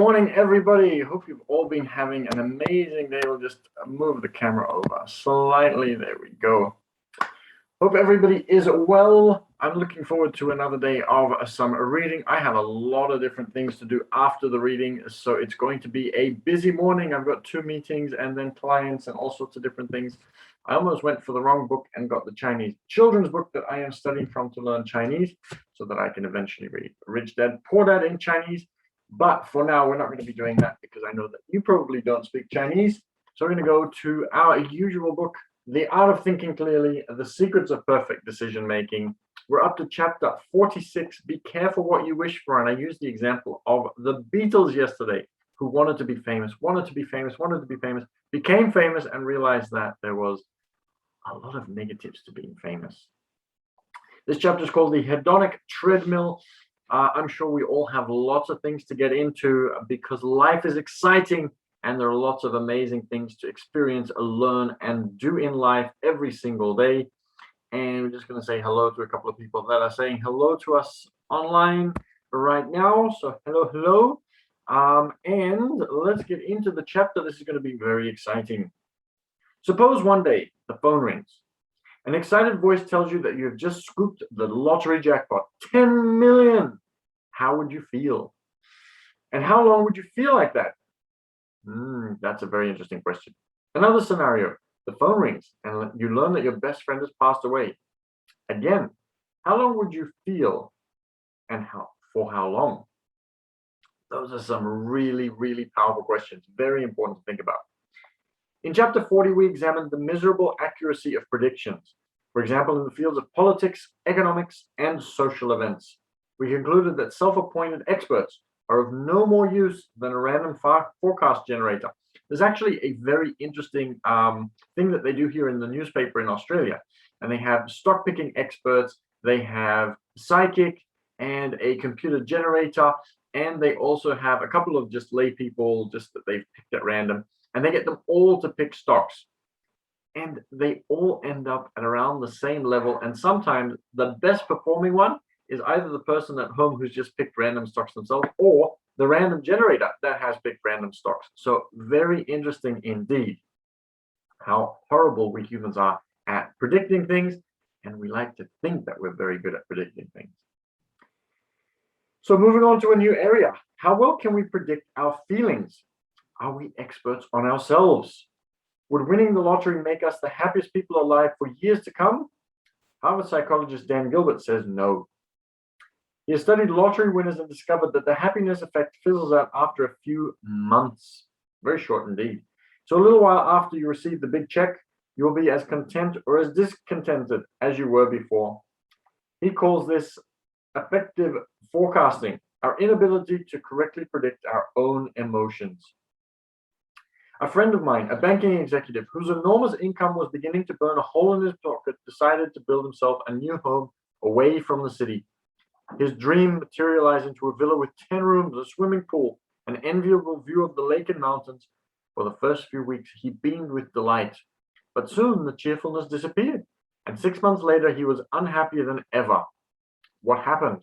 morning, everybody. Hope you've all been having an amazing day. We'll just move the camera over slightly. There we go. Hope everybody is well. I'm looking forward to another day of some reading. I have a lot of different things to do after the reading, so it's going to be a busy morning. I've got 2 meetings and then clients and all sorts of different things. I almost went for the wrong book and got the Chinese children's book that I am studying from to learn Chinese so that I can eventually read Rich Dad, Poor Dad in Chinese. But for now, we're not going to be doing that because I know that you probably don't speak Chinese. So we're going to go to our usual book, The Art of Thinking Clearly, The Secrets of Perfect Decision Making. We're up to chapter 46. Be careful what you wish for. And I used the example of the Beatles yesterday, who wanted to be famous, became famous, and realized that there was a lot of negatives to being famous. This chapter is called The Hedonic Treadmill. I'm sure we all have lots of things to get into because life is exciting and there are lots of amazing things to experience, learn, and do in life every single day. And we're just going to say hello to a couple of people that are saying hello to us online right now. So hello. And let's get into the chapter. This is going to be very exciting. Suppose one day the phone rings. An excited voice tells you that you have just scooped the lottery jackpot, 10 million. How would you feel? And how long would you feel like that? That's a very interesting question. Another scenario, the phone rings and you learn that your best friend has passed away. Again, how long would you feel and for how long? Those are some really, really powerful questions, very important to think about. In chapter 40, we examined the miserable accuracy of predictions. For example, in the fields of politics, economics, and social events. We concluded that self-appointed experts are of no more use than a random forecast generator. There's actually a very interesting thing that they do here in the newspaper in Australia. And they have stock picking experts, they have psychic and a computer generator, and they also have a couple of just lay people just that they've picked at random. And they get them all to pick stocks. And they all end up at around the same level. And sometimes the best performing one is either the person at home who's just picked random stocks themselves or the random generator that has picked random stocks. So very interesting indeed how horrible we humans are at predicting things. And we like to think that we're very good at predicting things. So moving on to a new area. How well can we predict our feelings? Are we experts on ourselves? Would winning the lottery make us the happiest people alive for years to come? Harvard psychologist Dan Gilbert says no. He has studied lottery winners and discovered that the happiness effect fizzles out after a few months. Very short indeed. So a little while after you receive the big check, you'll be as content or as discontented as you were before. He calls this effective forecasting, our inability to correctly predict our own emotions. A friend of mine, a banking executive whose enormous income was beginning to burn a hole in his pocket, decided to build himself a new home away from the city. His dream materialized into a villa with 10 rooms, a swimming pool, an enviable view of the lake and mountains. For the first few weeks, he beamed with delight. But soon the cheerfulness disappeared, and 6 months later, he was unhappier than ever. What happened?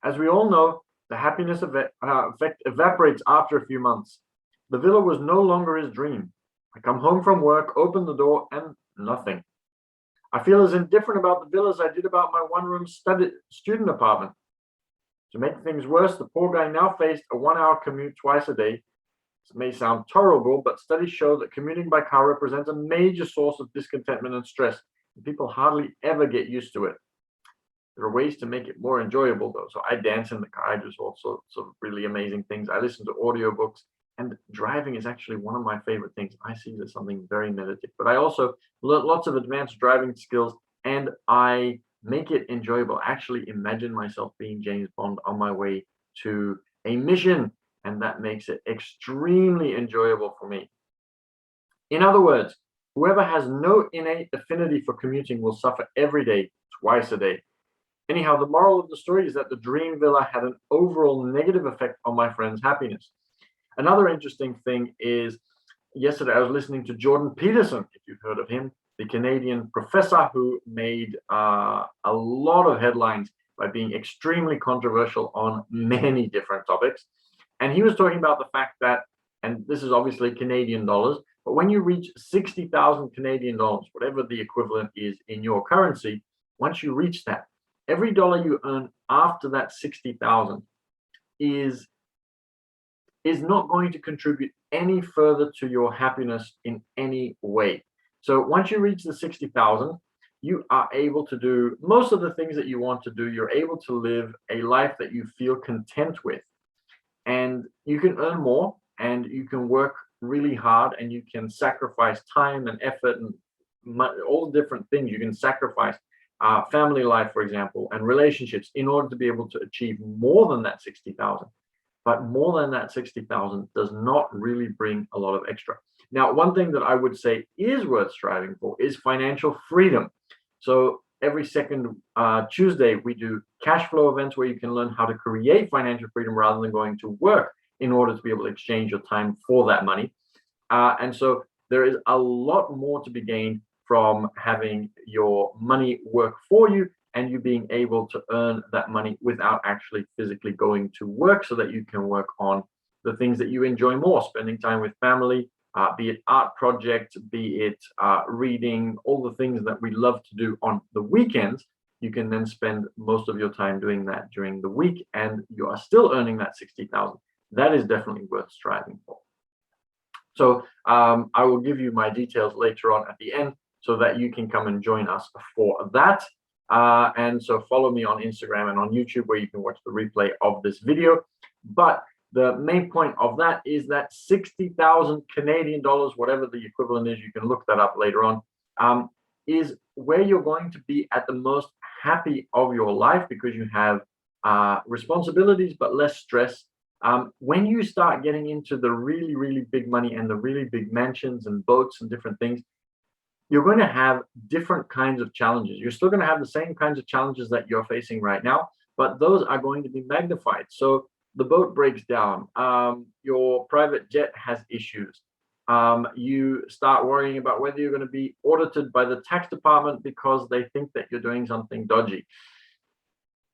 As we all know, the happiness effect evaporates after a few months. The villa was no longer his dream. I come home from work, open the door, and nothing. I feel as indifferent about the villa as I did about my one-room student apartment. To make things worse, the poor guy now faced a 1-hour commute twice a day. This may sound tolerable, but studies show that commuting by car represents a major source of discontentment and stress, and people hardly ever get used to it. There are ways to make it more enjoyable, though. So I dance in the car, I do all sorts of really amazing things. I listen to audiobooks. And driving is actually one of my favorite things. I see it as something very meditative. But I also learned lots of advanced driving skills, and I make it enjoyable. I actually imagine myself being James Bond on my way to a mission, and that makes it extremely enjoyable for me. In other words, whoever has no innate affinity for commuting will suffer every day, twice a day. Anyhow, the moral of the story is that the dream villa had an overall negative effect on my friend's happiness. Another interesting thing is, yesterday I was listening to Jordan Peterson, if you've heard of him, the Canadian professor who made a lot of headlines by being extremely controversial on many different topics. And he was talking about the fact that, and this is obviously Canadian dollars, but when you reach 60,000 Canadian dollars, whatever the equivalent is in your currency, once you reach that, every dollar you earn after that 60,000 is not going to contribute any further to your happiness in any way. So once you reach the 60,000, you are able to do most of the things that you want to do. You're able to live a life that you feel content with, and you can earn more, and you can work really hard, and you can sacrifice time and effort and all different things. You can sacrifice family life, for example, and relationships in order to be able to achieve more than that 60,000. But more than that 60,000 does not really bring a lot of extra. Now, one thing that I would say is worth striving for is financial freedom. So every second Tuesday, we do cash flow events where you can learn how to create financial freedom rather than going to work in order to be able to exchange your time for that money. And so there is a lot more to be gained from having your money work for you and you being able to earn that money without actually physically going to work, so that you can work on the things that you enjoy more, spending time with family, be it art projects, be it reading, all the things that we love to do on the weekends. You can then spend most of your time doing that during the week, and you are still earning that 60,000. That is definitely worth striving for. So I will give you my details later on at the end so that you can come and join us for that. And so follow me on Instagram and on YouTube, where you can watch the replay of this video. But the main point of that is that 60,000 Canadian dollars, whatever the equivalent is, you can look that up later on, is where you're going to be at the most happy of your life, because you have responsibilities but less stress. When you start getting into the really, really big money and the really big mansions and boats and different things, you're going to have different kinds of challenges. You're still going to have the same kinds of challenges that you're facing right now, but those are going to be magnified. So the boat breaks down, your private jet has issues, you start worrying about whether you're going to be audited by the tax department because they think that you're doing something dodgy.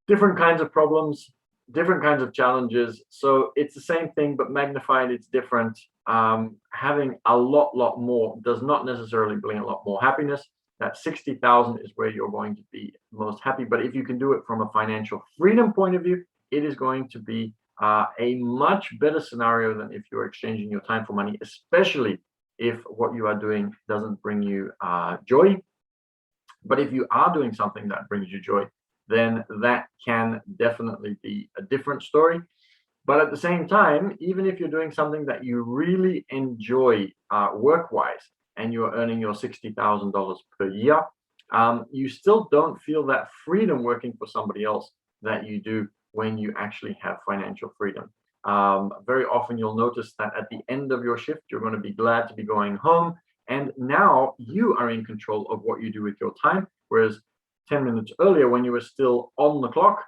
Different kinds of problems, different kinds of challenges. So it's the same thing, but magnified, it's different. Having a lot more does not necessarily bring a lot more happiness. That 60,000 is where you're going to be most happy. But if you can do it from a financial freedom point of view, it is going to be a much better scenario than if you're exchanging your time for money, especially if what you are doing doesn't bring you joy. But if you are doing something that brings you joy, then that can definitely be a different story. But at the same time, even if you're doing something that you really enjoy work-wise, and you're earning your $60,000 per year, you still don't feel that freedom working for somebody else that you do when you actually have financial freedom. Very often you'll notice that at the end of your shift, you're going to be glad to be going home. And now you are in control of what you do with your time. Whereas 10 minutes earlier, when you were still on the clock,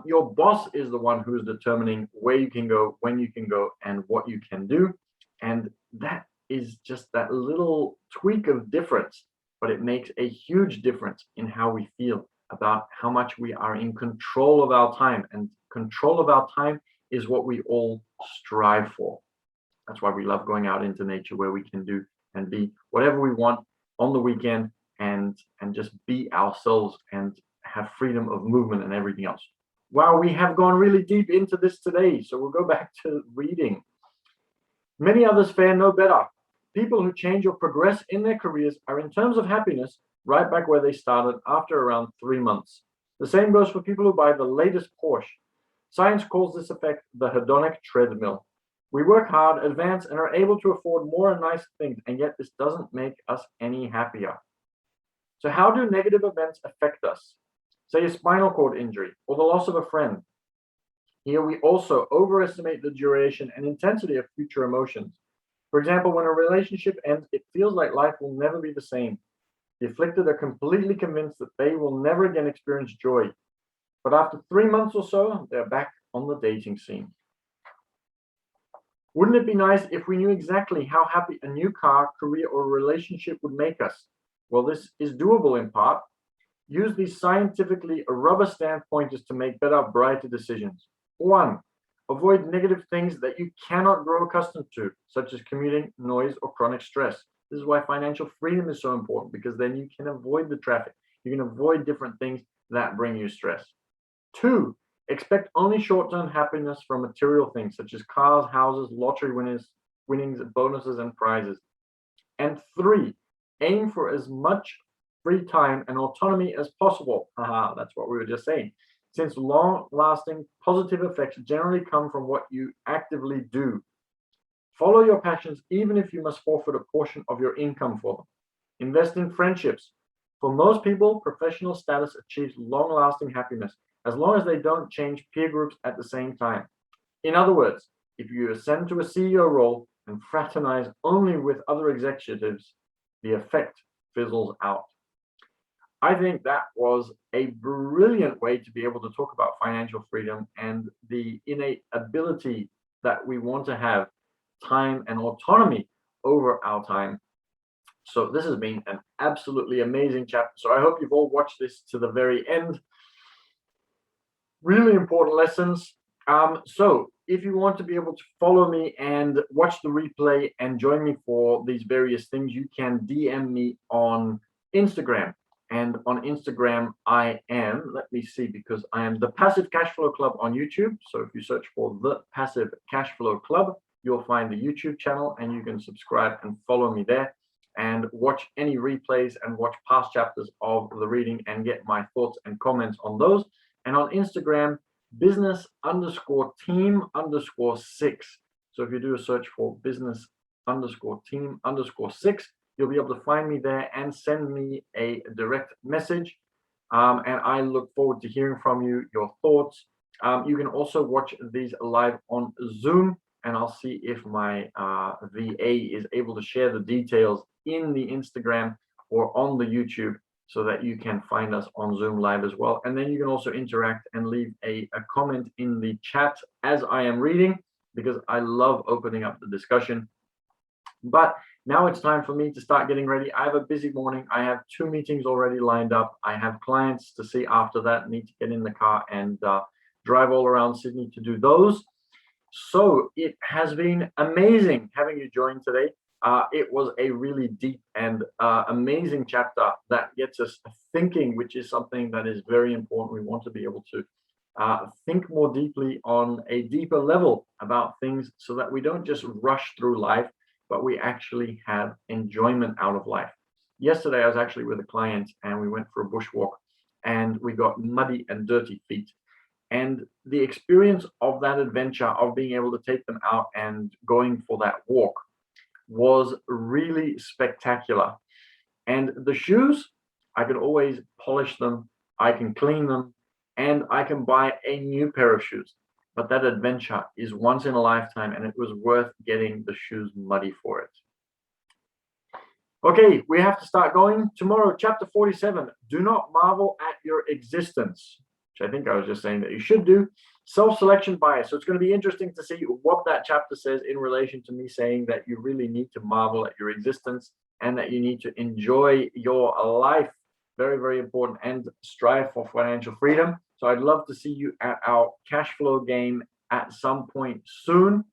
your boss is the one who's determining where you can go, when you can go, and what you can do. And that is just that little tweak of difference, but it makes a huge difference in how we feel about how much we are in control of our time. And control of our time is what we all strive for. That's why we love going out into nature, where we can do and be whatever we want on the weekend, and just be ourselves and have freedom of movement and everything else. Wow, we have gone really deep into this today, so we'll go back to reading. Many others fare no better. People who change or progress in their careers are, in terms of happiness, right back where they started after around 3 months. The same goes for people who buy the latest Porsche. Science calls this effect the hedonic treadmill. We work hard, advance, and are able to afford more and nicer things, and yet this doesn't make us any happier. So how do negative events affect us? Say a spinal cord injury or the loss of a friend. Here we also overestimate the duration and intensity of future emotions. For example, when a relationship ends, it feels like life will never be the same. The afflicted are completely convinced that they will never again experience joy. But after 3 months or so, they're back on the dating scene. Wouldn't it be nice if we knew exactly how happy a new car, career, or relationship would make us? Well, this is doable in part. Use these scientifically rubber stamp pointers to make better, brighter decisions. 1. Avoid negative things that you cannot grow accustomed to, such as commuting, noise, or chronic stress. This is why financial freedom is so important, because then you can avoid the traffic. You can avoid different things that bring you stress. 2, expect only short-term happiness from material things such as cars, houses, lottery winnings, bonuses, and prizes. And 3, aim for as much free time and autonomy as possible. That's what we were just saying. Since long-lasting positive effects generally come from what you actively do. Follow your passions even if you must forfeit a portion of your income for them. Invest in friendships. For most people, professional status achieves long-lasting happiness as long as they don't change peer groups at the same time. In other words, if you ascend to a CEO role and fraternize only with other executives, the effect fizzles out. I think that was a brilliant way to be able to talk about financial freedom and the innate ability that we want to have time and autonomy over our time. So this has been an absolutely amazing chapter. So I hope you've all watched this to the very end. Really important lessons. So if you want to be able to follow me and watch the replay and join me for these various things, you can DM me on Instagram. And on Instagram, I am, let me see, because I am the Passive Cashflow Club on YouTube. So if you search for the Passive Cashflow Club, you'll find the YouTube channel and you can subscribe and follow me there and watch any replays and watch past chapters of the reading and get my thoughts and comments on those. And on Instagram, business_team_6. So if you do a search for business_team_6, you'll be able to find me there and send me a direct message. And I look forward to hearing from you, your thoughts. You can also watch these live on Zoom, and I'll see if my VA is able to share the details in the Instagram or on the YouTube so that you can find us on Zoom live as well. And then you can also interact and leave a comment in the chat as I am reading, because I love opening up the discussion. But now it's time for me to start getting ready. I have a busy morning. I have 2 meetings already lined up. I have clients to see after that. Need to get in the car and drive all around Sydney to do those. So it has been amazing having you join today. It was a really deep and amazing chapter that gets us thinking, which is something that is very important. We want to be able to think more deeply on a deeper level about things so that we don't just rush through life, but we actually have enjoyment out of life. Yesterday, I was actually with a client and we went for a bushwalk and we got muddy and dirty feet. And the experience of that adventure of being able to take them out and going for that walk was really spectacular. And the shoes, I can always polish them, I can clean them, and I can buy a new pair of shoes. But that adventure is once in a lifetime, and it was worth getting the shoes muddy for it. Okay, we have to start going. Tomorrow, chapter 47, do not marvel at your existence, which I think I was just saying that you should do. Self-selection bias. So it's going to be interesting to see what that chapter says in relation to me saying that you really need to marvel at your existence and that you need to enjoy your life. Very, very important, and strive for financial freedom. So I'd love to see you at our cash flow game at some point soon.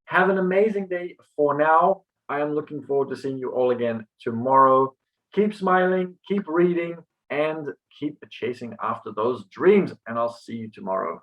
Have an amazing day for now. I am looking forward to seeing you all again tomorrow. Keep smiling, keep reading, and keep chasing after those dreams. And I'll see you tomorrow.